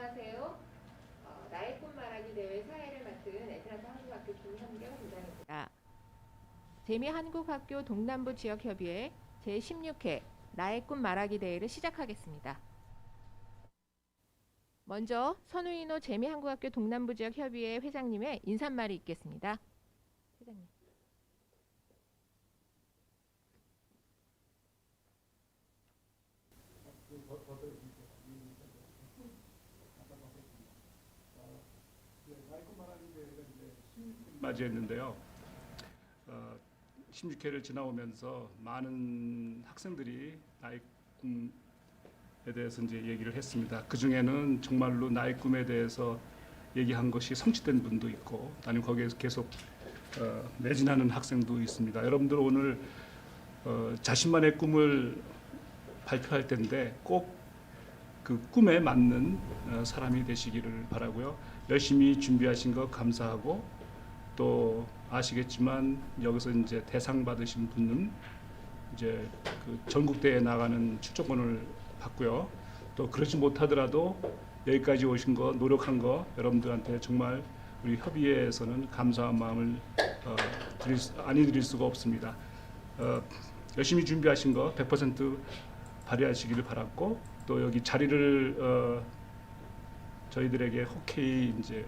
안녕하세요. 나의 꿈 말하기 대회 사회를 맡은 애틀란타 한국학교 김현경 부장입니다. 재미한국학교 동남부 지역협의회 제16회 나의 꿈 말하기 대회를 시작하겠습니다. 먼저 선우인호 재미한국학교 동남부 지역협의회 회장님의 인사말이 있겠습니다. 회장님. 맞이했는데요. 16회를 지나오면서 많은 학생들이 나의 꿈에 대해서 이제 얘기를 했습니다. 그 중에는 정말로 나의 꿈에 대해서 얘기한 것이 성취된 분도 있고, 아니면 거기에서 계속 매진하는 학생도 있습니다. 여러분들 오늘 자신만의 꿈을 발표할 텐데 꼭 그 꿈에 맞는 사람이 되시기를 바라고요. 열심히 준비하신 거 감사하고, 또 아시겠지만 여기서 이제 대상 받으신 분은 이제 그 전국대회에 나가는 출전권을 받고요. 또 그렇지 못하더라도 여기까지 오신 거, 노력한 거 여러분들한테 정말 우리 협의회에서는 감사한 마음을 드릴 수가 없습니다. 열심히 준비하신 거 100% 발휘하시기를 바랐고, 또 여기 자리를 저희들에게 흔쾌히 이제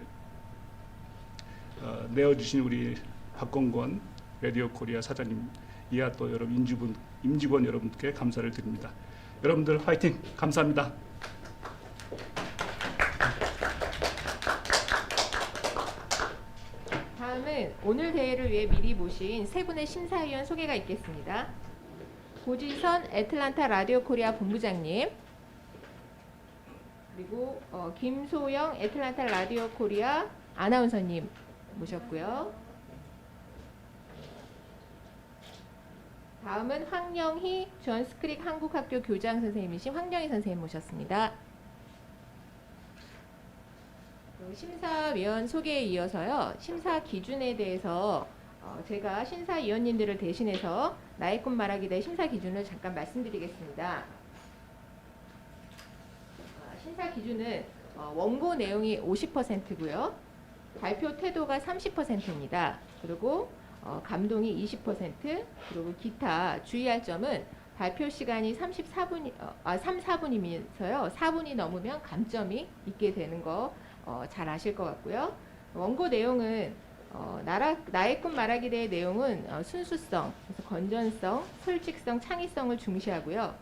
내어주신 우리 박건권 라디오 코리아 사장님 이하 또 여러분 임직원 여러분께 감사를 드립니다. 여러분들 화이팅! 감사합니다. 다음은 오늘 대회를 위해 미리 모신 세 분의 심사위원 소개가 있겠습니다. 고지선 애틀란타 라디오 코리아 본부장님, 그리고 김소영 애틀란타 라디오 코리아 아나운서님 모셨고요. 다음은 황영희 존스크릭 한국학교 교장 선생님이신 황영희 선생님 모셨습니다. 심사위원 소개에 이어서요, 심사 기준에 대해서 제가 심사위원님들을 대신해서 나의 꿈 말하기 대회 심사 기준을 잠깐 말씀드리겠습니다. 심사 기준은 원고 내용이 50%고요. 발표 태도가 30%입니다. 그리고 감동이 20%, 그리고 기타 주의할 점은 발표 시간이 4분이면서요. 4분이 넘으면 감점이 있게 되는 거 잘 아실 것 같고요. 원고 내용은 나의 꿈 말하기 대회 내용은 순수성, 그래서 건전성, 솔직성, 창의성을 중시하고요.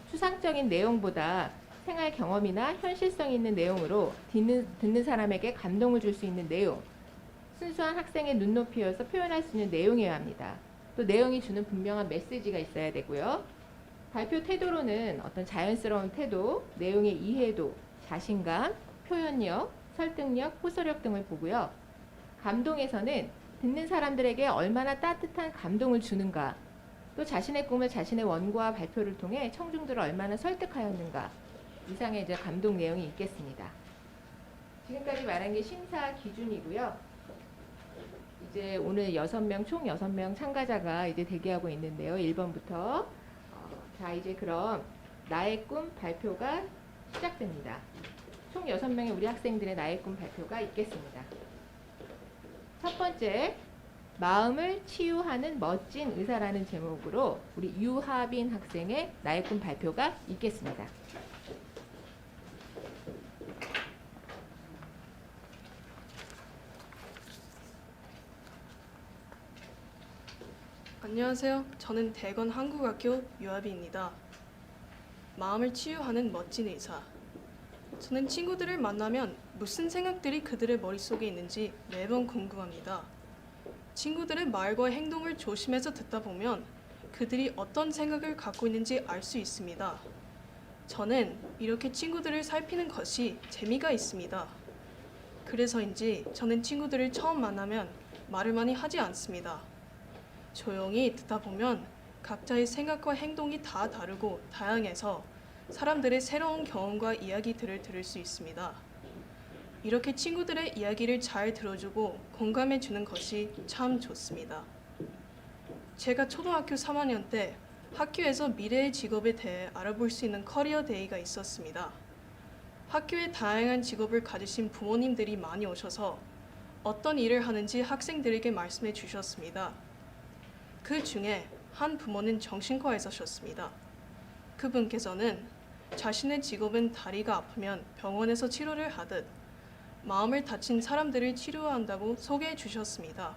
추상적인 내용보다 생활 경험이나 현실성 있는 내용으로 듣는 사람에게 감동을 줄 수 있는 내용, 순수한 학생의 눈높이여서 표현할 수 있는 내용이어야 합니다. 또 내용이 주는 분명한 메시지가 있어야 되고요. 발표 태도로는 어떤 자연스러운 태도, 내용의 이해도, 자신감, 표현력, 설득력, 호소력 등을 보고요. 감동에서는 듣는 사람들에게 얼마나 따뜻한 감동을 주는가, 또 자신의 꿈을 자신의 원고와 발표를 통해 청중들을 얼마나 설득하였는가, 이상의 이제 감동 내용이 있겠습니다. 지금까지 말한 게 심사 기준이고요. 이제 오늘 총 6명 참가자가 이제 대기하고 있는데요. 1번부터. 자, 이제 그럼 나의 꿈 발표가 시작됩니다. 총 6명의 우리 학생들의 나의 꿈 발표가 있겠습니다. 첫 번째, 마음을 치유하는 멋진 의사라는 제목으로 우리 유하빈 학생의 나의 꿈 발표가 있겠습니다. 안녕하세요. 저는 대건 한국학교 유하빈입니다. 마음을 치유하는 멋진 의사. 저는 친구들을 만나면 무슨 생각들이 그들의 머릿속에 있는지 매번 궁금합니다. 친구들의 말과 행동을 조심해서 듣다 보면 그들이 어떤 생각을 갖고 있는지 알 수 있습니다. 저는 이렇게 친구들을 살피는 것이 재미가 있습니다. 그래서인지 저는 친구들을 처음 만나면 말을 많이 하지 않습니다. 조용히 듣다 보면 각자의 생각과 행동이 다 다르고 다양해서 사람들의 새로운 경험과 이야기들을 들을 수 있습니다. 이렇게 친구들의 이야기를 잘 들어주고 공감해주는 것이 참 좋습니다. 제가 초등학교 3학년 때 학교에서 미래의 직업에 대해 알아볼 수 있는 커리어 데이가 있었습니다. 학교에 다양한 직업을 가지신 부모님들이 많이 오셔서 어떤 일을 하는지 학생들에게 말씀해 주셨습니다. 그 중에 한 부모는 정신과에 있으셨습니다. 그분께서는 자신의 직업은 다리가 아프면 병원에서 치료를 하듯 마음을 다친 사람들을 치료한다고 소개해 주셨습니다.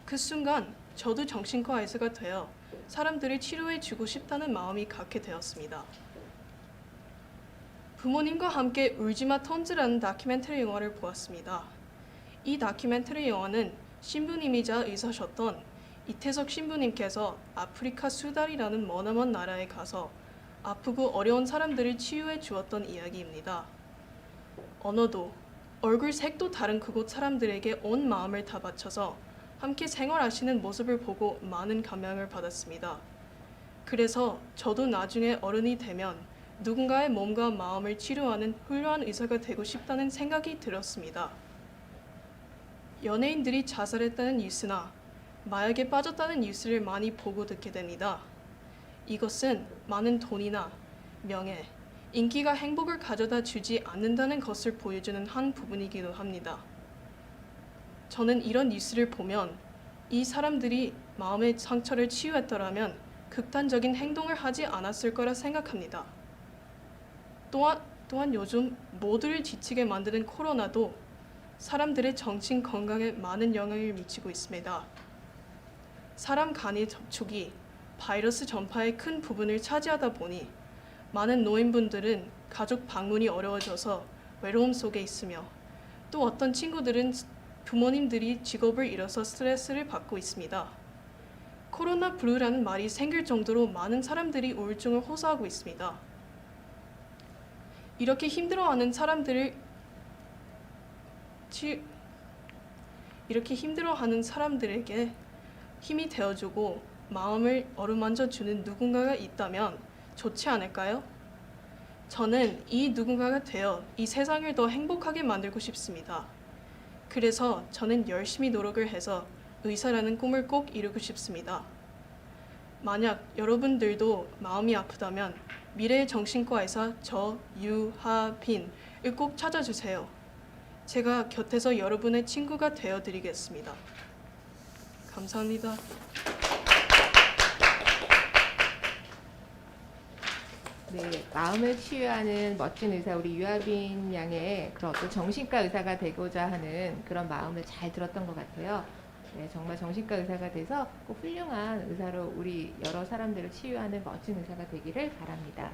그 순간 저도 정신과 의사가 되어 사람들을 치료해 주고 싶다는 마음이 갖게 되었습니다. 부모님과 함께 울지마 톤즈라는 다큐멘터리 영화를 보았습니다. 이 다큐멘터리 영화는 신부님이자 의사셨던 이태석 신부님께서 아프리카 수달이라는 머나먼 나라에 가서 아프고 어려운 사람들을 치유해 주었던 이야기입니다. 언어도 얼굴 색도 다른 그곳 사람들에게 온 마음을 다 바쳐서 함께 생활하시는 모습을 보고 많은 감명을 받았습니다. 그래서 저도 나중에 어른이 되면 누군가의 몸과 마음을 치료하는 훌륭한 의사가 되고 싶다는 생각이 들었습니다. 연예인들이 자살했다는 뉴스나 마약에 빠졌다는 뉴스를 많이 보고 듣게 됩니다. 이것은 많은 돈이나 명예, 인기가 행복을 가져다 주지 않는다는 것을 보여주는 한 부분이기도 합니다. 저는 이런 뉴스를 보면 이 사람들이 마음의 상처를 치유했더라면 극단적인 행동을 하지 않았을 거라 생각합니다. 또한 요즘 모두를 지치게 만드는 코로나도 사람들의 정신 건강에 많은 영향을 미치고 있습니다. 사람 간의 접촉이 바이러스 전파의 큰 부분을 차지하다 보니 많은 노인분들은 가족 방문이 어려워져서 외로움 속에 있으며 또 어떤 친구들은 부모님들이 직업을 잃어서 스트레스를 받고 있습니다. 코로나 블루라는 말이 생길 정도로 많은 사람들이 우울증을 호소하고 있습니다. 이렇게 힘들어하는 사람들에게 힘이 되어주고 마음을 어루만져 주는 누군가가 있다면 좋지 않을까요? 저는 이 누군가가 되어 이 세상을 더 행복하게 만들고 싶습니다. 그래서 저는 열심히 노력을 해서 의사라는 꿈을 꼭 이루고 싶습니다. 만약 여러분들도 마음이 아프다면 미래의 정신과 의사 저 유하빈을 꼭 찾아주세요. 제가 곁에서 여러분의 친구가 되어드리겠습니다. 감사합니다. 네, 마음을 치유하는 멋진 의사 우리 유아빈 양의 그런 어떤 정신과 의사가 되고자 하는 그런 마음을 잘 들었던 것 같아요. 네, 정말 정신과 의사가 돼서 꼭 훌륭한 의사로 우리 여러 사람들을 치유하는 멋진 의사가 되기를 바랍니다.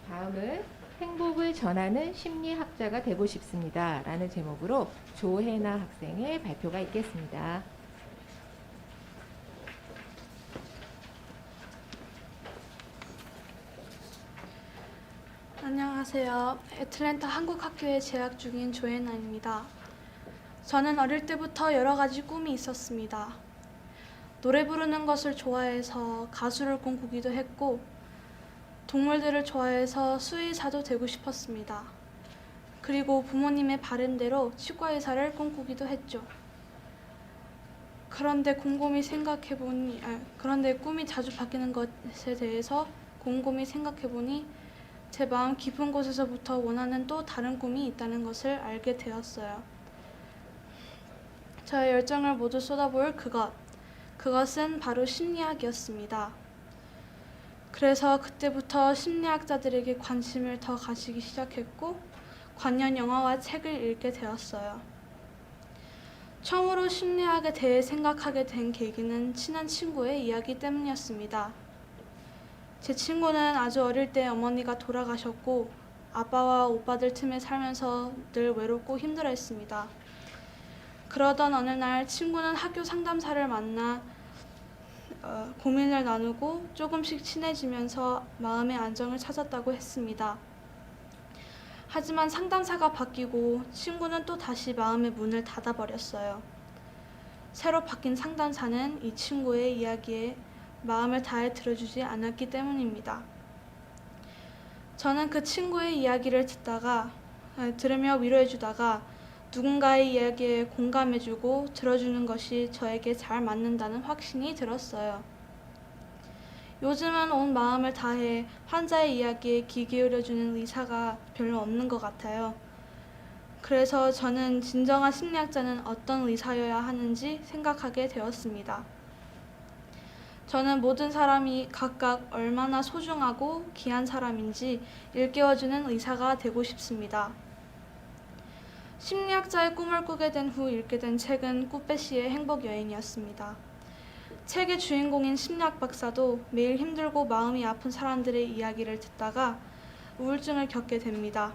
다음은 행복을 전하는 심리학자가 되고 싶습니다. 라는 제목으로 조혜나 학생의 발표가 있겠습니다. 안녕하세요. 애틀랜타 한국학교에 재학 중인 조혜나입니다. 저는 어릴 때부터 여러 가지 꿈이 있었습니다. 노래 부르는 것을 좋아해서 가수를 꿈꾸기도 했고, 동물들을 좋아해서 수의사도 되고 싶었습니다. 그리고 부모님의 바램대로 치과의사를 꿈꾸기도 했죠. 그런데 꿈이 자주 바뀌는 것에 대해서 곰곰이 생각해보니 제 마음 깊은 곳에서부터 원하는 또 다른 꿈이 있다는 것을 알게 되었어요. 저의 열정을 모두 쏟아부을 그것은 바로 심리학이었습니다. 그래서 그때부터 심리학자들에게 관심을 더 가지기 시작했고 관련 영화와 책을 읽게 되었어요. 처음으로 심리학에 대해 생각하게 된 계기는 친한 친구의 이야기 때문이었습니다. 제 친구는 아주 어릴 때 어머니가 돌아가셨고 아빠와 오빠들 틈에 살면서 늘 외롭고 힘들어했습니다. 그러던 어느 날 친구는 학교 상담사를 만나 고민을 나누고 조금씩 친해지면서 마음의 안정을 찾았다고 했습니다. 하지만 상담사가 바뀌고 친구는 또 다시 마음의 문을 닫아버렸어요. 새로 바뀐 상담사는 이 친구의 이야기에 마음을 다해 들어주지 않았기 때문입니다. 저는 그 친구의 이야기를 들으며 위로해주다가 누군가의 이야기에 공감해주고 들어주는 것이 저에게 잘 맞는다는 확신이 들었어요. 요즘은 온 마음을 다해 환자의 이야기에 귀 기울여주는 의사가 별로 없는 것 같아요. 그래서 저는 진정한 심리학자는 어떤 의사여야 하는지 생각하게 되었습니다. 저는 모든 사람이 각각 얼마나 소중하고 귀한 사람인지 일깨워주는 의사가 되고 싶습니다. 심리학자의 꿈을 꾸게 된 후 읽게 된 책은 꾸빼시의 행복 여행이었습니다. 책의 주인공인 심리학 박사도 매일 힘들고 마음이 아픈 사람들의 이야기를 듣다가 우울증을 겪게 됩니다.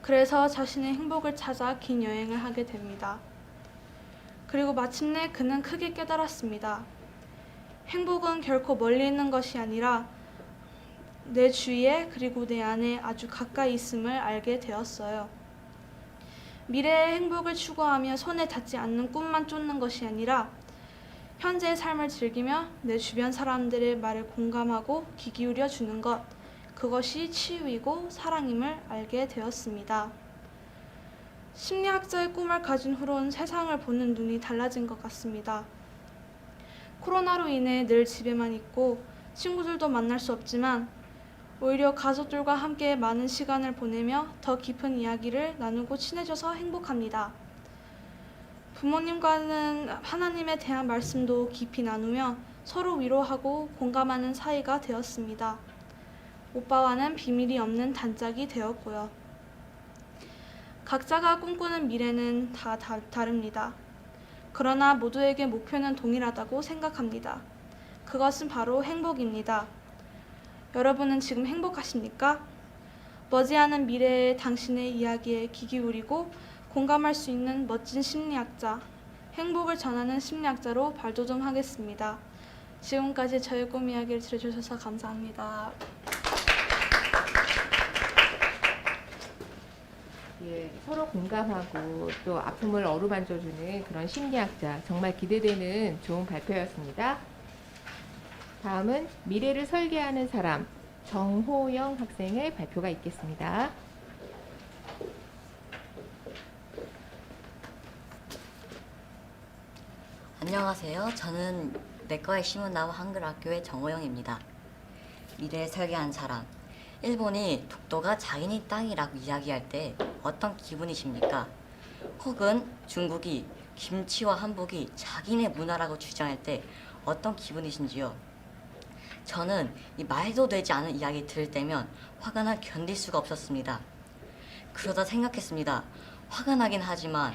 그래서 자신의 행복을 찾아 긴 여행을 하게 됩니다. 그리고 마침내 그는 크게 깨달았습니다. 행복은 결코 멀리 있는 것이 아니라 내 주위에 그리고 내 안에 아주 가까이 있음을 알게 되었어요. 미래의 행복을 추구하며 손에 닿지 않는 꿈만 쫓는 것이 아니라 현재의 삶을 즐기며 내 주변 사람들의 말에 공감하고 귀 기울여 주는 것, 그것이 치유이고 사랑임을 알게 되었습니다. 심리학자의 꿈을 가진 후로는 세상을 보는 눈이 달라진 것 같습니다. 코로나로 인해 늘 집에만 있고 친구들도 만날 수 없지만 오히려 가족들과 함께 많은 시간을 보내며 더 깊은 이야기를 나누고 친해져서 행복합니다. 부모님과는 하나님에 대한 말씀도 깊이 나누며 서로 위로하고 공감하는 사이가 되었습니다. 오빠와는 비밀이 없는 단짝이 되었고요. 각자가 꿈꾸는 미래는 다 다릅니다. 그러나 모두에게 목표는 동일하다고 생각합니다. 그것은 바로 행복입니다. 여러분은 지금 행복하십니까? 머지않은 미래의 당신의 이야기에 귀 기울이고 공감할 수 있는 멋진 심리학자, 행복을 전하는 심리학자로 발돋움하겠습니다. 지금까지 저의 꿈 이야기를 들어주셔서 감사합니다. 예, 서로 공감하고 또 아픔을 어루만져주는 그런 심리학자, 정말 기대되는 좋은 발표였습니다. 다음은 미래를 설계하는 사람, 정호영 학생의 발표가 있겠습니다. 안녕하세요. 저는 내과의 시문나무 한글학교의 정호영입니다. 미래에 설계한 사람. 일본이 독도가 자기네 땅이라고 이야기할 때 어떤 기분이십니까? 혹은 중국이 김치와 한복이 자기네 문화라고 주장할 때 어떤 기분이신지요? 저는 이 말도 되지 않은 이야기 들을 때면 화가 나 견딜 수가 없었습니다. 그러다 생각했습니다. 화가 나긴 하지만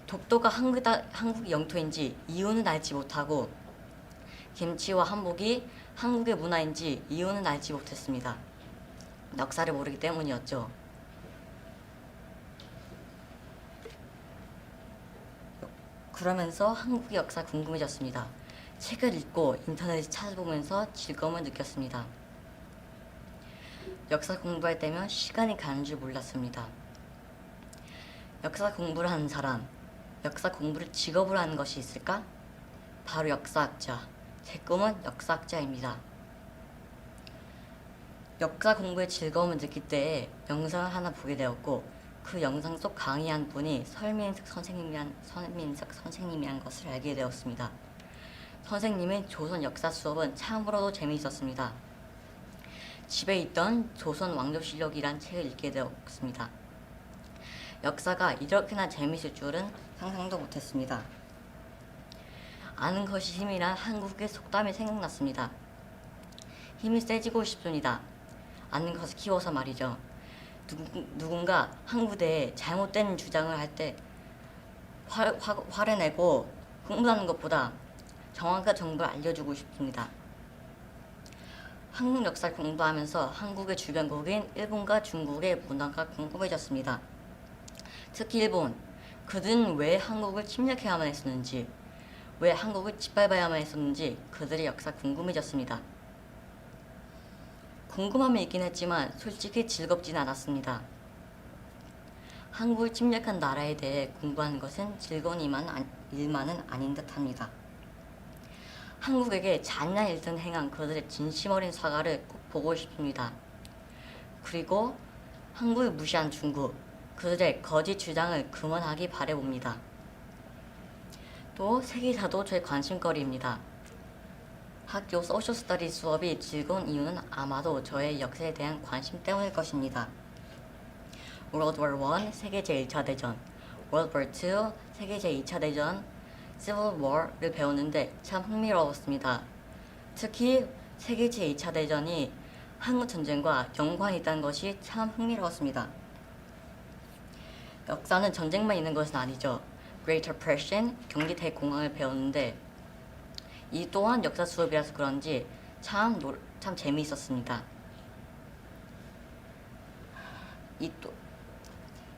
독도가 한국 영토인지 이유는 알지 못하고 김치와 한복이 한국의 문화인지 이유는 알지 못했습니다. 역사를 모르기 때문이었죠. 그러면서 한국의 역사 궁금해졌습니다. 책을 읽고 인터넷을 찾아보면서 즐거움을 느꼈습니다. 역사 공부할 때면 시간이 가는 줄 몰랐습니다. 역사 공부를 하는 사람, 역사 공부를 직업으로 하는 것이 있을까? 바로 역사학자. 제 꿈은 역사학자입니다. 역사 공부의 즐거움을 느낄 때에 영상을 하나 보게 되었고 그 영상 속 강의한 분이 설민석 선생님이란 것을 알게 되었습니다. 선생님의 조선 역사 수업은 참으로도 재미있었습니다. 집에 있던 조선 왕조실록이란 책을 읽게 되었습니다. 역사가 이렇게나 재미있을 줄은 상상도 못했습니다. 아는 것이 힘이란 한국의 속담이 생각났습니다. 힘이 세지고 싶습니다. 아는 것을 키워서 말이죠. 누군가 한 부대에 잘못된 주장을 할 때 화를 내고 흥분하는 것보다 정확한 정보를 알려주고 싶습니다. 한국 역사를 공부하면서 한국의 주변국인 일본과 중국의 문화가 궁금해졌습니다. 특히 일본, 그들은 왜 한국을 침략해야만 했었는지, 왜 한국을 짓밟아야만 했었는지 그들의 역사 궁금해졌습니다. 궁금함이 있긴 했지만 솔직히 즐겁진 않았습니다. 한국을 침략한 나라에 대해 공부하는 것은 즐거운 일만은 아닌 듯합니다. 한국에게 잔인한 일들을 행한 그들의 진심 어린 사과를 꼭 보고 싶습니다. 그리고 한국을 무시한 중국, 그들의 거짓 주장을 그만하기 바라봅니다. 또 세계사도 제 관심거리입니다. 학교 소셜 스터디 수업이 즐거운 이유는 아마도 저의 역사에 대한 관심 때문일 것입니다. World War I 세계 제1차 대전, World War II 세계 제2차 대전, Civil War를 배우는데 참 흥미로웠습니다. 특히 세계 제2차 대전이 한국 전쟁과 연관이 있다는 것이 참 흥미로웠습니다. 역사는 전쟁만 있는 것은 아니죠. Great Depression, 경기 대공황을 배우는데 이 또한 역사 수업이라서 그런지 참 재미있었습니다.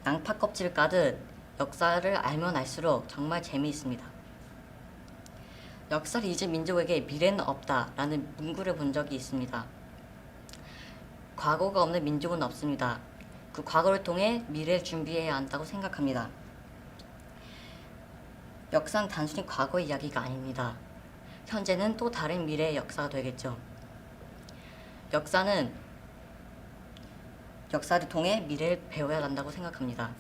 양파 껍질 까듯 역사를 알면 알수록 정말 재미있습니다. 역사를 잊은 민족에게 미래는 없다라는 문구를 본 적이 있습니다. 과거가 없는 민족은 없습니다. 그 과거를 통해 미래를 준비해야 한다고 생각합니다. 역사는 단순히 과거의 이야기가 아닙니다. 현재는 또 다른 미래의 역사가 되겠죠. 역사를 통해 미래를 배워야 한다고 생각합니다.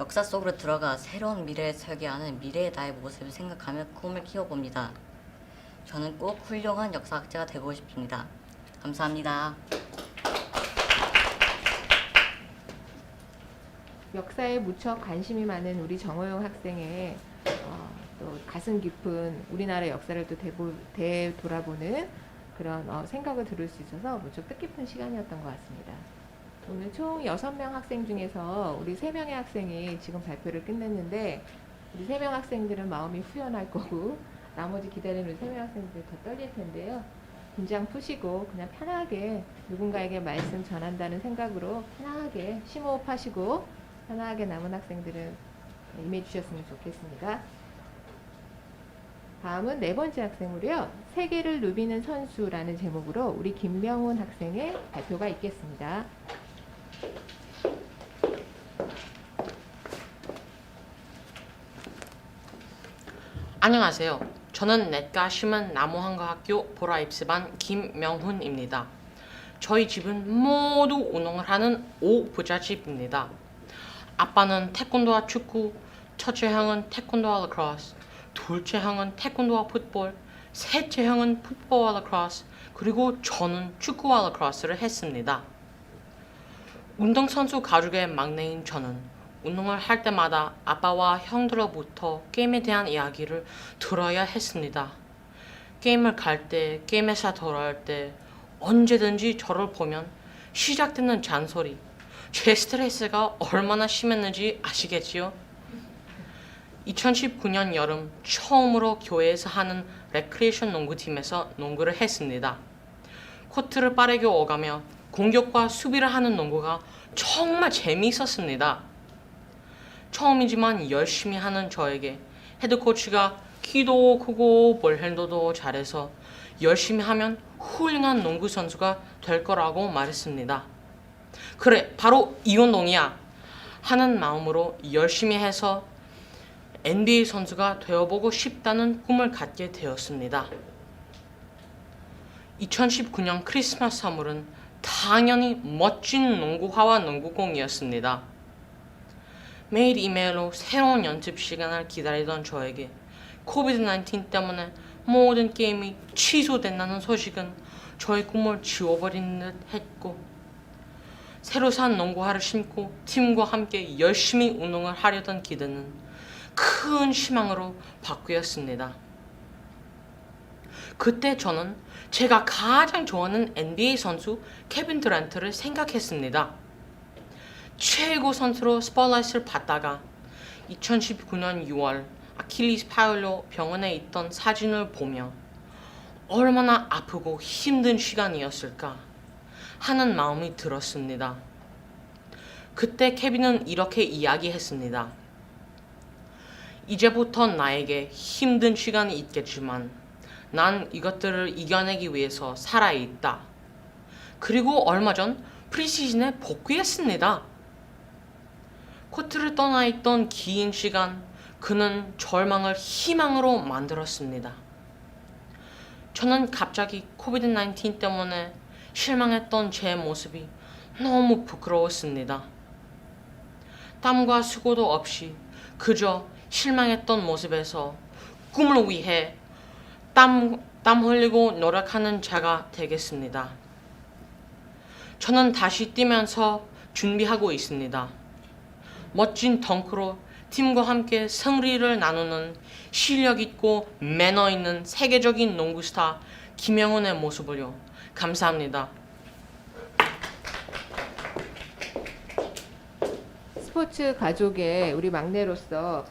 역사 속으로 들어가 새로운 미래를 설계하는 미래의 나의 모습을 생각하며 꿈을 키워봅니다. 저는 꼭 훌륭한 역사학자가 되고 싶습니다. 감사합니다. 역사에 무척 관심이 많은 우리 정호영 학생의 또 가슴 깊은 우리나라 역사를 또 되돌아보는 그런 생각을 들을 수 있어서 무척 뜻깊은 시간이었던 것 같습니다. 오늘 총 6명 학생 중에서 우리 3명의 학생이 지금 발표를 끝냈는데 우리 3명 학생들은 마음이 후련할 거고 나머지 기다리는 우리 3명 학생들 더 떨릴 텐데요. 긴장 푸시고 그냥 편하게 누군가에게 말씀 전한다는 생각으로 편하게 심호흡하시고 편하게 남은 학생들은 임해 주셨으면 좋겠습니다. 다음은 4번째 학생으로요. 세계를 누비는 선수라는 제목으로 우리 김명훈 학생의 발표가 있겠습니다. 안녕하세요. 저는 내과 심은 나무한과학교 보라입시반 김명훈입니다. 저희 집은 모두 운동을 하는 5부자집입니다. 아빠는 태권도와 축구, 첫째 형은 태권도와 라크로스, 둘째 형은 태권도와 풋볼, 셋째 형은 풋볼과 라크로스, 그리고 저는 축구와 라크로스를 했습니다. 운동선수 가족의 막내인 저는 운동을 할 때마다 아빠와 형들로부터 게임에 대한 이야기를 들어야 했습니다. 게임을 갈 때, 게임에서 돌아올 때 언제든지 저를 보면 시작되는 잔소리, 제 스트레스가 얼마나 심했는지 아시겠지요? 2019년 여름 처음으로 교회에서 하는 레크리에이션 농구팀에서 농구를 했습니다. 코트를 빠르게 오가며 공격과 수비를 하는 농구가 정말 재미있었습니다. 처음이지만 열심히 하는 저에게 헤드코치가 키도 크고 볼핸들도 잘해서 열심히 하면 훌륭한 농구 선수가 될 거라고 말했습니다. 그래, 바로 이 운동이야 하는 마음으로 열심히 해서 NBA 선수가 되어보고 싶다는 꿈을 갖게 되었습니다. 2019년 크리스마스 선물은 당연히 멋진 농구화와 농구공이었습니다. 매일 이메일로 새로운 연습 시간을 기다리던 저에게 코비드-19 때문에 모든 게임이 취소된다는 소식은 저의 꿈을 지워버린 듯 했고 새로 산 농구화를 신고 팀과 함께 열심히 운동을 하려던 기대는 큰 희망으로 바뀌었습니다. 그때 저는 제가 가장 좋아하는 NBA 선수 케빈 드란트를 생각했습니다. 최고 선수로 스포트라이트를 받다가 2019년 6월 아킬리스 파열로 병원에 있던 사진을 보며 얼마나 아프고 힘든 시간이었을까 하는 마음이 들었습니다. 그때 케빈은 이렇게 이야기했습니다. 이제부터 나에게 힘든 시간이 있겠지만 난 이것들을 이겨내기 위해서 살아있다. 그리고 얼마 전 프리시즌에 복귀했습니다. 코트를 떠나 있던 긴 시간 그는 절망을 희망으로 만들었습니다. 저는 갑자기 코비드-19 때문에 실망했던 제 모습이 너무 부끄러웠습니다. 땀과 수고도 없이 그저 실망했던 모습에서 꿈을 위해 땀 흘리고 노력하는 자가 되겠습니다. 저는 다시 뛰면서 준비하고 있습니다. 멋진 덩크로 팀과 함께 승리를 나누는 실력 있고 매너 있는 세계적인 농구 스타 김영훈의 모습을요. 감사합니다. 스포츠 가족의 우리 막내로서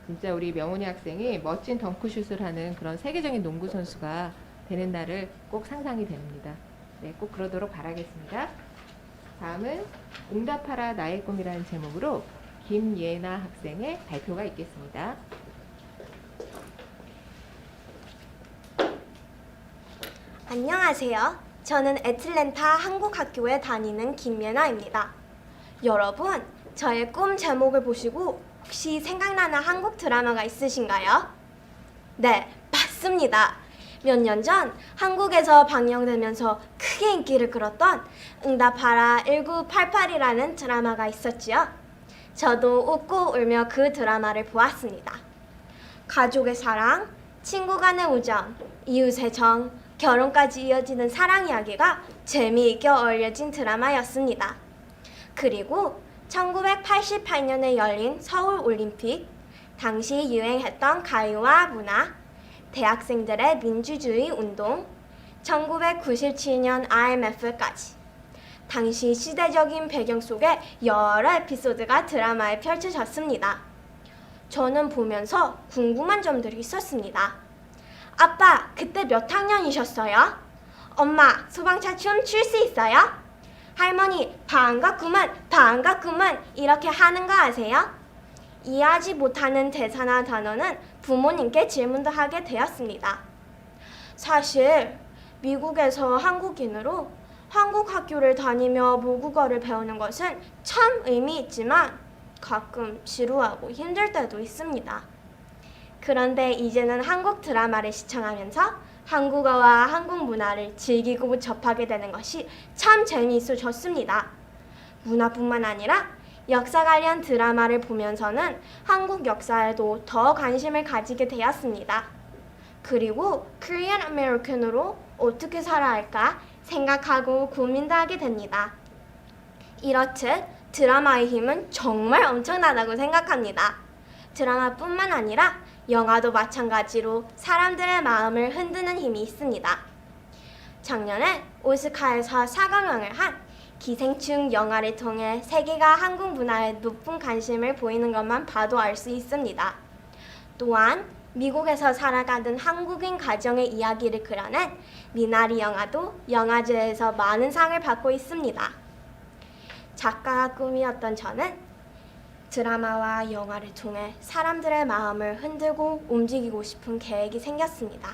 진짜 우리 명훈이 학생이 멋진 덩크슛을 하는 그런 세계적인 농구 선수가 되는 날을 꼭 상상이 됩니다. 네, 꼭 그러도록 바라겠습니다. 다음은 응답하라 나의 꿈이라는 제목으로 김예나 학생의 발표가 있겠습니다. 안녕하세요. 저는 애틀랜타 한국학교에 다니는 김예나입니다. 여러분, 저의 꿈 제목을 보시고 혹시 생각나는 한국 드라마가 있으신가요? 네, 맞습니다. 몇 년 전 한국에서 방영되면서 크게 인기를 끌었던 응답하라 1988이라는 드라마가 있었지요. 저도 웃고 울며 그 드라마를 보았습니다. 가족의 사랑, 친구 간의 우정, 이웃의 정, 결혼까지 이어지는 사랑 이야기가 재미있게 어울려진 드라마였습니다. 그리고 1988년에 열린 서울올림픽, 당시 유행했던 가요와 문화, 대학생들의 민주주의 운동, 1997년 IMF까지 당시 시대적인 배경 속에 여러 에피소드가 드라마에 펼쳐졌습니다. 저는 보면서 궁금한 점들이 있었습니다. 아빠, 그때 몇 학년이셨어요? 엄마, 소방차 춤 출 수 있어요? 할머니, 반갑구만 이렇게 하는 거 아세요? 이해하지 못하는 대사나 단어는 부모님께 질문도 하게 되었습니다. 사실 미국에서 한국인으로 한국 학교를 다니며 모국어를 배우는 것은 참 의미 있지만 가끔 지루하고 힘들 때도 있습니다. 그런데 이제는 한국 드라마를 시청하면서 한국어와 한국 문화를 즐기고 접하게 되는 것이 참 재미있어졌습니다. 문화뿐만 아니라 역사 관련 드라마를 보면서는 한국 역사에도 더 관심을 가지게 되었습니다. 그리고 Korean American으로 어떻게 살아야 할까 생각하고 고민도 하게 됩니다. 이렇듯 드라마의 힘은 정말 엄청나다고 생각합니다. 드라마뿐만 아니라 영화도 마찬가지로 사람들의 마음을 흔드는 힘이 있습니다. 작년에 오스카에서 사강왕을 한 기생충 영화를 통해 세계가 한국 문화에 높은 관심을 보이는 것만 봐도 알 수 있습니다. 또한 미국에서 살아가는 한국인 가정의 이야기를 그려낸 미나리 영화도 영화제에서 많은 상을 받고 있습니다. 작가가 꿈이었던 저는 드라마와 영화를 통해 사람들의 마음을 흔들고 움직이고 싶은 계획이 생겼습니다.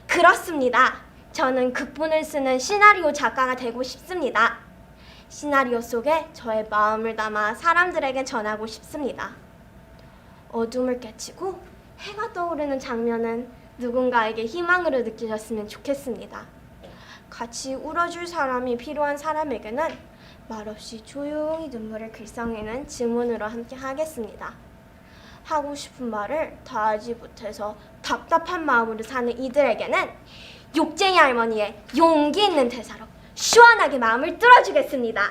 그렇습니다. 저는 극본을 쓰는 시나리오 작가가 되고 싶습니다. 시나리오 속에 저의 마음을 담아 사람들에게 전하고 싶습니다. 어둠을 깨치고 해가 떠오르는 장면은 누군가에게 희망으로 느껴졌으면 좋겠습니다. 같이 울어줄 사람이 필요한 사람에게는 말없이 조용히 눈물을 글썽이는 증언으로 함께 하겠습니다. 하고 싶은 말을 다 하지 못해서 답답한 마음으로 사는 이들에게는 욕쟁이 할머니의 용기 있는 대사로 시원하게 마음을 뚫어주겠습니다.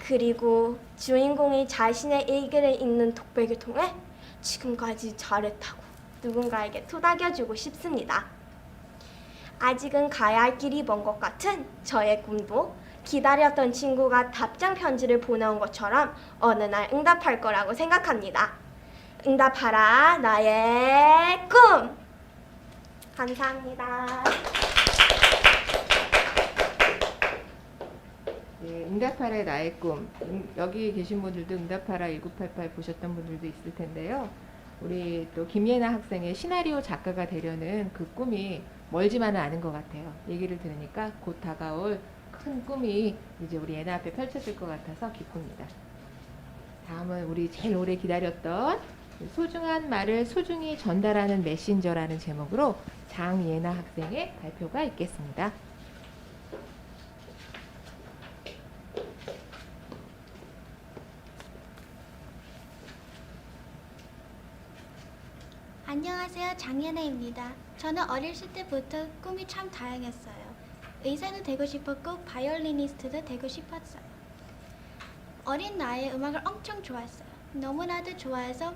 그리고 주인공이 자신의 일기를 읽는 독백을 통해 지금까지 잘했다고 누군가에게 토닥여주고 싶습니다. 아직은 가야 할 길이 먼 것 같은 저의 꿈도 기다렸던 친구가 답장 편지를 보내온 것처럼 어느 날 응답할 거라고 생각합니다. 응답하라 나의 꿈! 감사합니다. 네, 응답하라 나의 꿈. 여기 계신 분들도 응답하라 1988 보셨던 분들도 있을 텐데요. 우리 또 김예나 학생의 시나리오 작가가 되려는 그 꿈이 멀지만은 않은 것 같아요. 얘기를 들으니까 곧 다가올 큰 꿈이 이제 우리 예나 앞에 펼쳐질 것 같아서 기쁩니다. 다음은 우리 제일 오래 기다렸던 소중한 말을 소중히 전달하는 메신저라는 제목으로 장예나 학생의 발표가 있겠습니다. 안녕하세요. 장예나입니다. 저는 어렸을 때부터 꿈이 참 다양했어요. 의사도 되고 싶었고 바이올리니스트도 되고 싶었어요. 어린 나이에 음악을 엄청 좋아했어요. 너무나도 좋아해서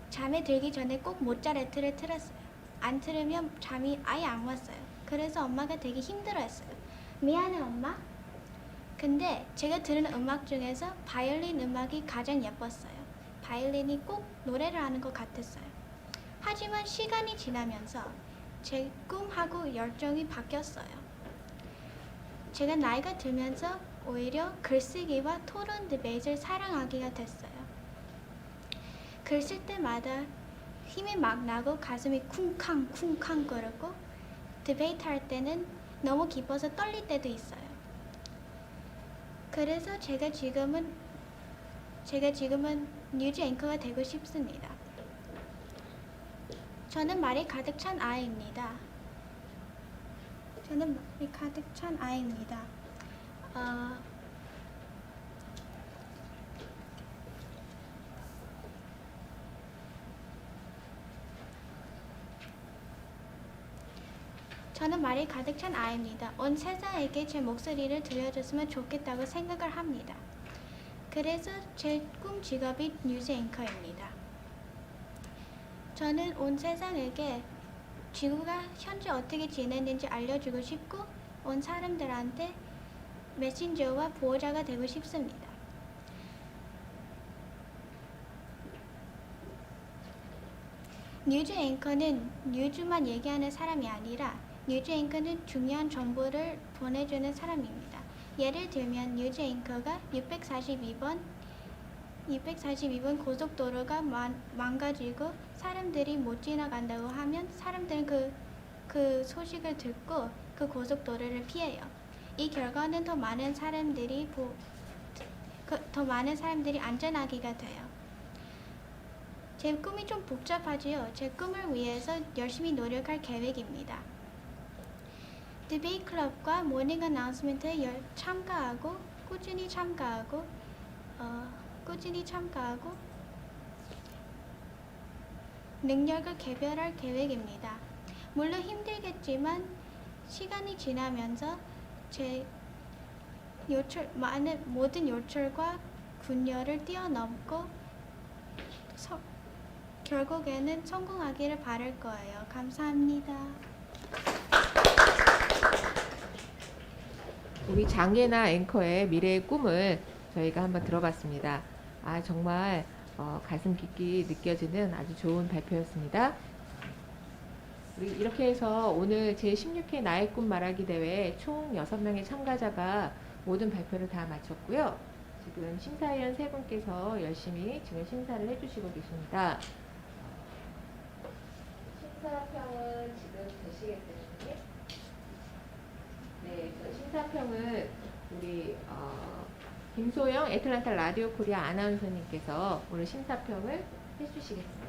잠에 들기 전에 꼭 모차르트를 틀었어요. 안 틀으면 잠이 아예 안 왔어요. 그래서 엄마가 되게 힘들어했어요. 미안해 엄마. 근데 제가 들은 음악 중에서 바이올린 음악이 가장 예뻤어요. 바이올린이 꼭 노래를 하는 것 같았어요. 하지만 시간이 지나면서 제 꿈하고 열정이 바뀌었어요. 제가 나이가 들면서 오히려 글쓰기와 토론 디베이트를 사랑하기가 됐어요. 글 쓸 때마다 힘이 막 나고 가슴이 쿵쾅쿵쾅 거리고 디베이트 할 때는 너무 기뻐서 떨릴 때도 있어요. 그래서 제가 지금은 뉴즈 앵커가 되고 싶습니다. 저는 말이 가득 찬 아이입니다. 온 세상에게 제 목소리를 들려줬으면 좋겠다고 생각을 합니다. 그래서 제 꿈 직업이 뉴스 앵커입니다. 저는 온 세상에게 지구가 현재 어떻게 지내는지 알려주고 싶고 온 사람들한테 메신저와 보호자가 되고 싶습니다. 뉴즈 앵커는 뉴즈만 얘기하는 사람이 아니라 뉴즈 앵커는 중요한 정보를 보내주는 사람입니다. 예를 들면 뉴즈 앵커가 642번 고속도로가 망가지고 사람들이 못 지나간다고 하면 사람들은 그 소식을 듣고 그 고속도로를 피해요. 이 결과는 더 많은 사람들이 안전하기가 돼요. 제 꿈이 좀 복잡하지요. 제 꿈을 위해서 열심히 노력할 계획입니다. 디베이트 클럽과 모닝 어나운스먼트에 꾸준히 참가하고 능력을 개발할 계획입니다. 물론 힘들겠지만 시간이 지나면서 제 모든 요철과 군열을 뛰어넘고 결국에는 성공하기를 바랄 거예요. 감사합니다. 우리 장예나 앵커의 미래의 꿈을 저희가 한번 들어봤습니다. 정말 가슴 깊이 느껴지는 아주 좋은 발표였습니다. 우리 이렇게 해서 오늘 제16회 나의 꿈 말하기 대회 총 6명의 참가자가 모든 발표를 다 마쳤고요. 지금 심사위원 3분께서 열심히 지금 심사를 해주시고 계십니다. 심사평은 지금 되시겠어요? 네, 심사평은 우리 김소영 애틀란타 라디오 코리아 아나운서님께서 오늘 심사평을 해주시겠습니다.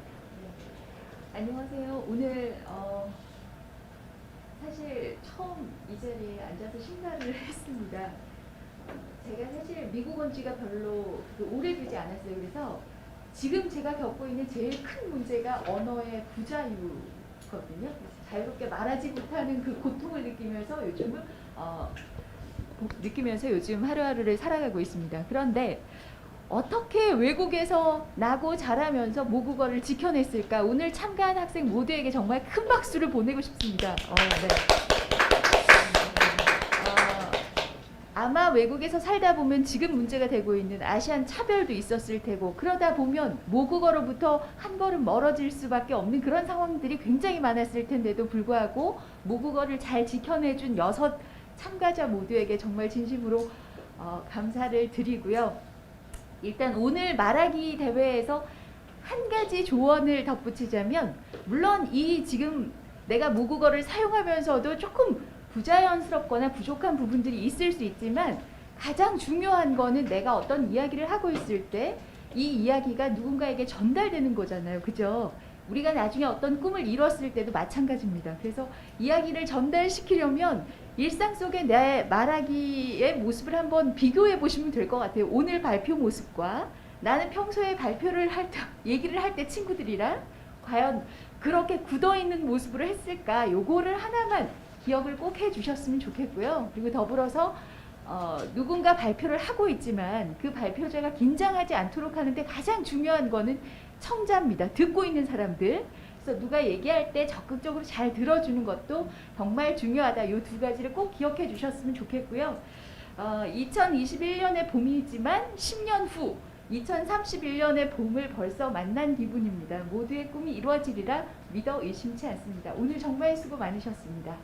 안녕하세요. 오늘 사실 처음 이 자리에 앉아서 심사를 했습니다. 제가 사실 미국 온 지가 별로 오래되지 않았어요. 그래서 지금 제가 겪고 있는 제일 큰 문제가 언어의 부자유거든요. 자유롭게 말하지 못하는 그 고통을 느끼면서 요즘 하루하루를 살아가고 있습니다. 그런데 어떻게 외국에서 나고 자라면서 모국어를 지켜냈을까? 오늘 참가한 학생 모두에게 정말 큰 박수를 보내고 싶습니다. 네. 아마 외국에서 살다 보면 지금 문제가 되고 있는 아시안 차별도 있었을 테고 그러다 보면 모국어로부터 한 걸음 멀어질 수밖에 없는 그런 상황들이 굉장히 많았을 텐데도 불구하고 모국어를 잘 지켜내준 6 참가자 모두에게 정말 진심으로 감사를 드리고요. 일단 오늘 말하기 대회에서 한 가지 조언을 덧붙이자면 물론 이 지금 내가 모국어를 사용하면서도 조금 부자연스럽거나 부족한 부분들이 있을 수 있지만 가장 중요한 거는 내가 어떤 이야기를 하고 있을 때 이 이야기가 누군가에게 전달되는 거잖아요. 그죠? 우리가 나중에 어떤 꿈을 이뤘을 때도 마찬가지입니다. 그래서 이야기를 전달시키려면 일상 속에 내 말하기의 모습을 한번 비교해 보시면 될 것 같아요. 오늘 발표 모습과 나는 평소에 발표를 할 때, 얘기를 할 때 친구들이랑 과연 그렇게 굳어있는 모습으로 했을까? 요거를 하나만 기억을 꼭 해주셨으면 좋겠고요. 그리고 더불어서 누군가 발표를 하고 있지만 그 발표자가 긴장하지 않도록 하는데 가장 중요한 거는 청자입니다. 듣고 있는 사람들. 그래서 누가 얘기할 때 적극적으로 잘 들어주는 것도 정말 중요하다. 요 두 가지를 꼭 기억해 주셨으면 좋겠고요. 2021년의 봄이지만 10년 후 2031년의 봄을 벌써 만난 기분입니다. 모두의 꿈이 이루어지리라 믿어 의심치 않습니다. 오늘 정말 수고 많으셨습니다.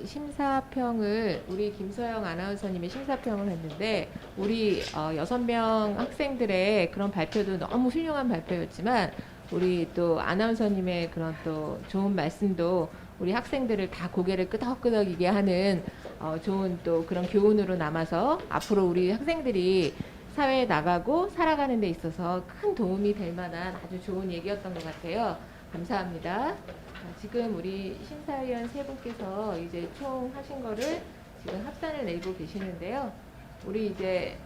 심사평을 우리 김서영 아나운서님의 심사평을 했는데 우리 6명 학생들의 그런 발표도 너무 훌륭한 발표였지만 우리 또 아나운서님의 그런 또 좋은 말씀도 우리 학생들을 다 고개를 끄덕끄덕이게 하는 좋은 또 그런 교훈으로 남아서 앞으로 우리 학생들이 사회에 나가고 살아가는 데 있어서 큰 도움이 될 만한 아주 좋은 얘기였던 것 같아요. 감사합니다. 지금 우리 심사위원 세 분께서 이제 총 하신 거를 지금 합산을 내고 계시는데요. 우리 이제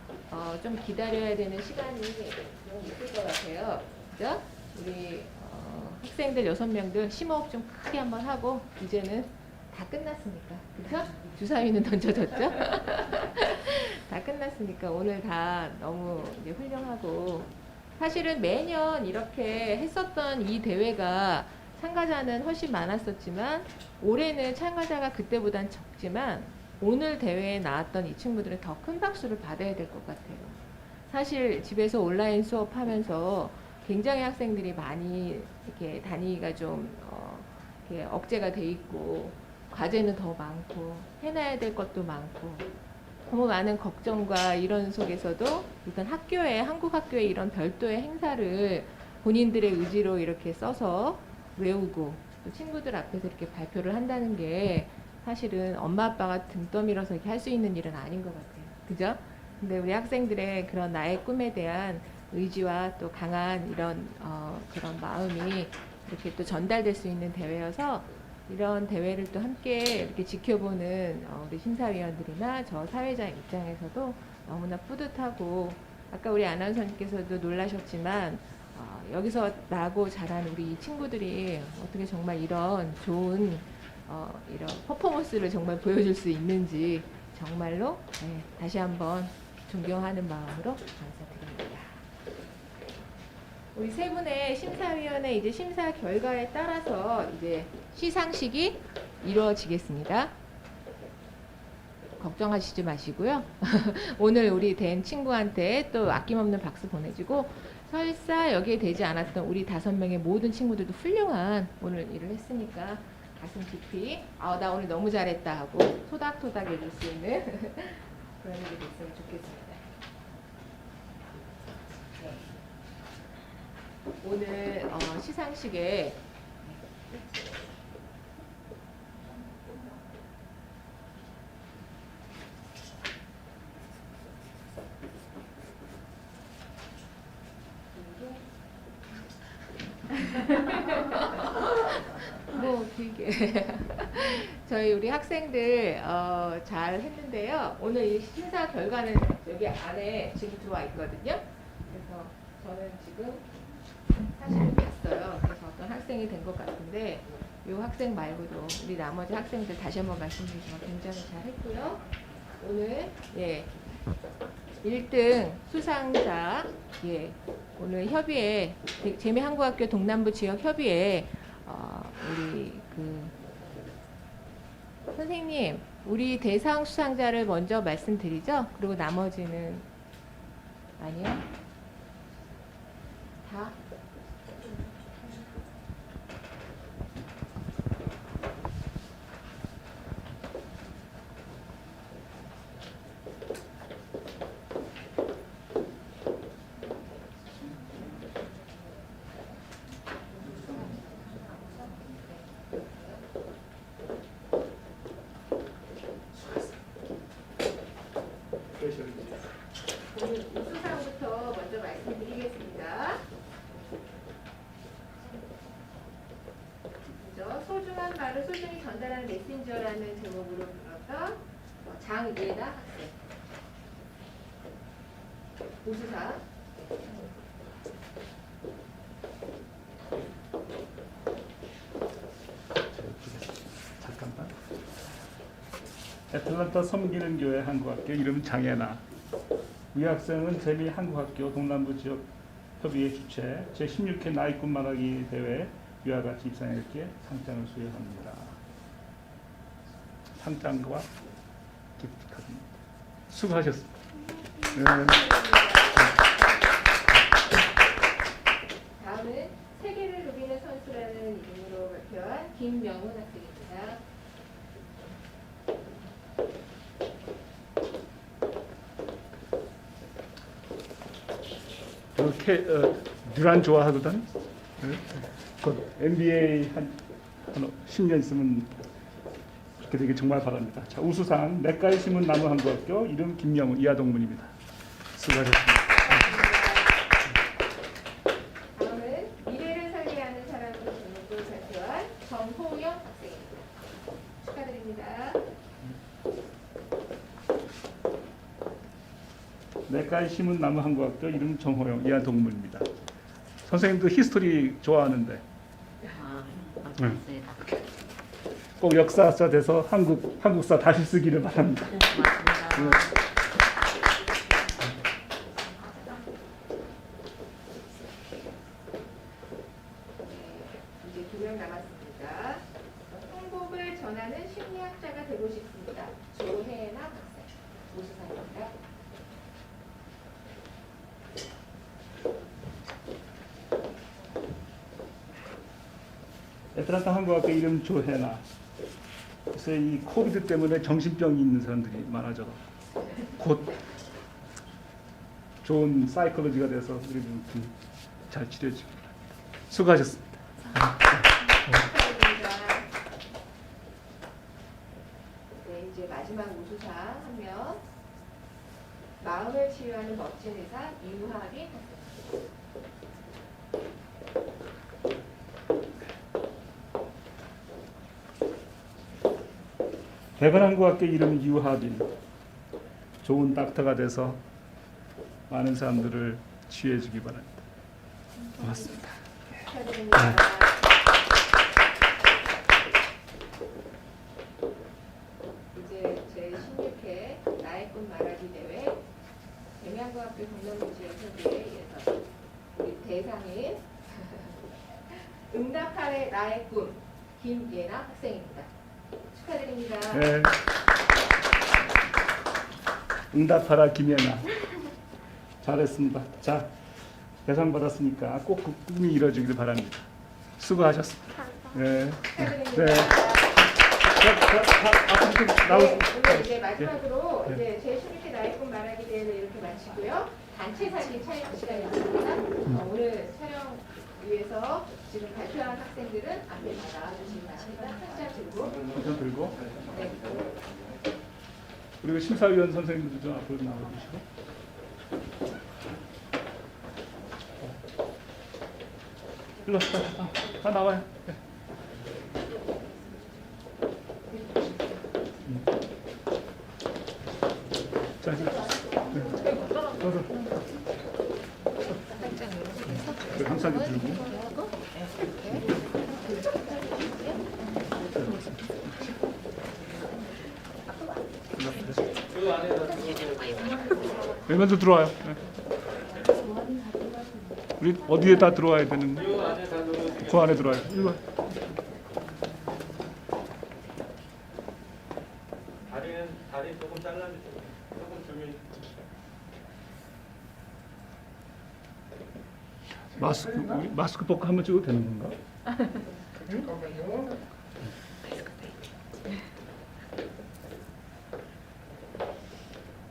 좀 기다려야 되는 시간이 좀 있을 것 같아요. 그죠? 우리 학생들 6명들 심호흡 좀 크게 한번 하고 이제는 다 끝났으니까. 그죠? 주사위는 던져졌죠? 다 끝났으니까 오늘 다 너무 이제 훌륭하고 사실은 매년 이렇게 했었던 이 대회가 참가자는 훨씬 많았었지만 올해는 참가자가 그때보단 적지만 오늘 대회에 나왔던 이 친구들은 더 큰 박수를 받아야 될 것 같아요. 사실 집에서 온라인 수업하면서 굉장히 학생들이 많이 이렇게 다니기가 좀 이렇게 억제가 돼 있고 과제는 더 많고 해놔야 될 것도 많고 너무 많은 걱정과 이런 속에서도 일단 학교에 한국 학교에 이런 별도의 행사를 본인들의 의지로 이렇게 써서 외우고 또 친구들 앞에서 이렇게 발표를 한다는 게 사실은 엄마 아빠가 등 떠밀어서 이렇게 할 수 있는 일은 아닌 것 같아요. 그죠? 근데 우리 학생들의 그런 나의 꿈에 대한 의지와 또 강한 이런 그런 마음이 이렇게 또 전달될 수 있는 대회여서 이런 대회를 또 함께 이렇게 지켜보는 우리 심사위원들이나 저 사회자 입장에서도 너무나 뿌듯하고 아까 우리 아나운서님께서도 놀라셨지만 여기서 나고 자란 우리 친구들이 어떻게 정말 이런 좋은 이런 퍼포먼스를 정말 보여줄 수 있는지 정말로 다시 한번 존경하는 마음으로 감사드립니다. 우리 세 분의 심사위원회 이제 심사 결과에 따라서 이제 시상식이 이루어지겠습니다. 걱정하시지 마시고요. 오늘 우리 된 친구한테 또 아낌없는 박수 보내주고 설사 여기에 되지 않았던 우리 5명의 모든 친구들도 훌륭한 오늘 일을 했으니까 가슴 깊이 나 오늘 너무 잘했다 하고 토닥토닥 해줄 수 있는 그런 일이 됐으면 좋겠습니다. 네. 오늘 시상식에 뭐 길게 저희 우리 학생들 잘 했는데요. 오늘 이 심사 결과는 여기 안에 지금 들어와 있거든요. 그래서 저는 지금 사실은 봤어요. 그래서 어떤 학생이 된 것 같은데 이 학생 말고도 우리 나머지 학생들 다시 한번 말씀드리지만 굉장히 잘했고요. 오늘 1등 수상자 오늘 협의회 재미한국학교 동남부 지역 협의회 우리 선생님 우리 대상 수상자를 먼저 말씀드리죠. 그리고 나머지는 아니요. 다 오늘 우수상부터 먼저 말씀드리겠습니다. 그죠? 소중한 말을 소중히 전달하는 메신저라는 제목으로 불렀던 장예나 학생. 우수상. 잠깐만. 애틀란타 섬기는 교회 한국학교 이름 장애나. 위 학생은 재미 한국학교 동남부 지역 협의회 주최 제16회 나이꾼 말하기 대회 위와 같이 입상했기에 상장을 수여합니다. 상장과 기프트카드입니다. 수고하셨습니다. 네. 다음은 세계를 누비는 선수라는 이름으로 발표한 김명훈 학생입니다. 듀란 좋아하거든. 그 NBA 한 10년 있으면 그렇게 되길 정말 바랍니다. 자, 우수상 내과에 심은 나무 한국학교 이름 김명훈 이하 동문입니다. 수고하셨습니다. 다음은 미래를 설계하는 사람으로 등록을 발표한 정호영 학생입니다. 축하드립니다. 내과에 심은 나무 한국학교 이름 정호영 이하 동문입니다. 선생님도 히스토리 좋아하는데 맞습니다. 꼭 역사학자 돼서 한국사 다시 쓰기를 바랍니다. 맞습니다. 이제 2명 남았습니다. 행복을 전하는 심리학자가 되고 싶습니다. 조혜나 학생. 우수상입니다. 애틀란타 한국학교 이름 조혜나. 그래서 이 코비드 때문에 정신병이 있는 사람들이 많아져. 곧 좋은 사이콜로지가 돼서 우리 좀 잘 치료해줍니다. 수고하셨습니다. 축하드립니다. 네, 이제 마지막 우수상 한 명. 마음을 치유하는 멋진 의사 유하빈 학생. 대건한국학교 이름 유하빈. 좋은 닥터가 돼서 많은 사람들을 치유해주기 바랍니다. 고맙습니다. 축하드립니다. 이제 제16회 나의 꿈 말하기 대회 대명고학교 동남부 지역 협의회에 의해서 우리 대상인 응답하래 나의 꿈 김예나 학생입니다. 축하드립니다. 네. 응답하라 김연아. 잘했습니다. 자, 대상 받았으니까 꼭 그 꿈이 이루어지길 바랍니다. 수고하셨습니다. 네. 축하드립니다. 네. 앞으로 좀 나오세요. 오늘 이제 마지막으로 네. 이제 제16회 나의 꿈 말하기 대회를 이렇게 마치고요. 단체 사진 촬영 시간이 있습니다. 오늘 촬영 위해서 지금 발표한 학생들은 앞에 다 나와주시기 바랍니다. 한장 들고. 한장 들고. 네. 그리고 심사위원 선생님들도 좀 앞으로 나와주시고. 일로 다 나와요. 네. 자, 이제. 네. 항상 들고. 네, 먼저 들어와요. 네. 우리 어디에 다 들어와야 되는? 그 안에 들어와요. 일로 와. 다리 조금 잘라주세요. 조금 주면. 마스크 벗고 한번 찍어도 되는 건가?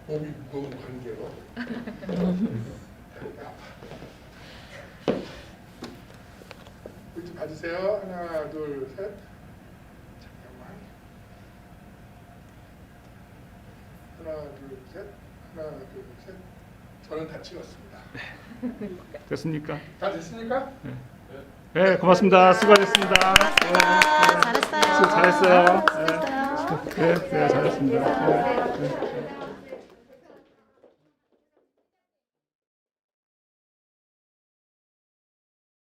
몸이 무거운 관계로. 이쪽 봐주세요. 하나, 둘, 셋. 잠깐만. 하나, 둘, 셋. 하나, 둘, 셋. 저는 다 찍었습니다. 됐습니까? 다 됐습니까? 네, 고맙습니다. 수고하셨습니다. 잘했어요. 잘했어요. 네, 네, 잘했습니다. 네, 네.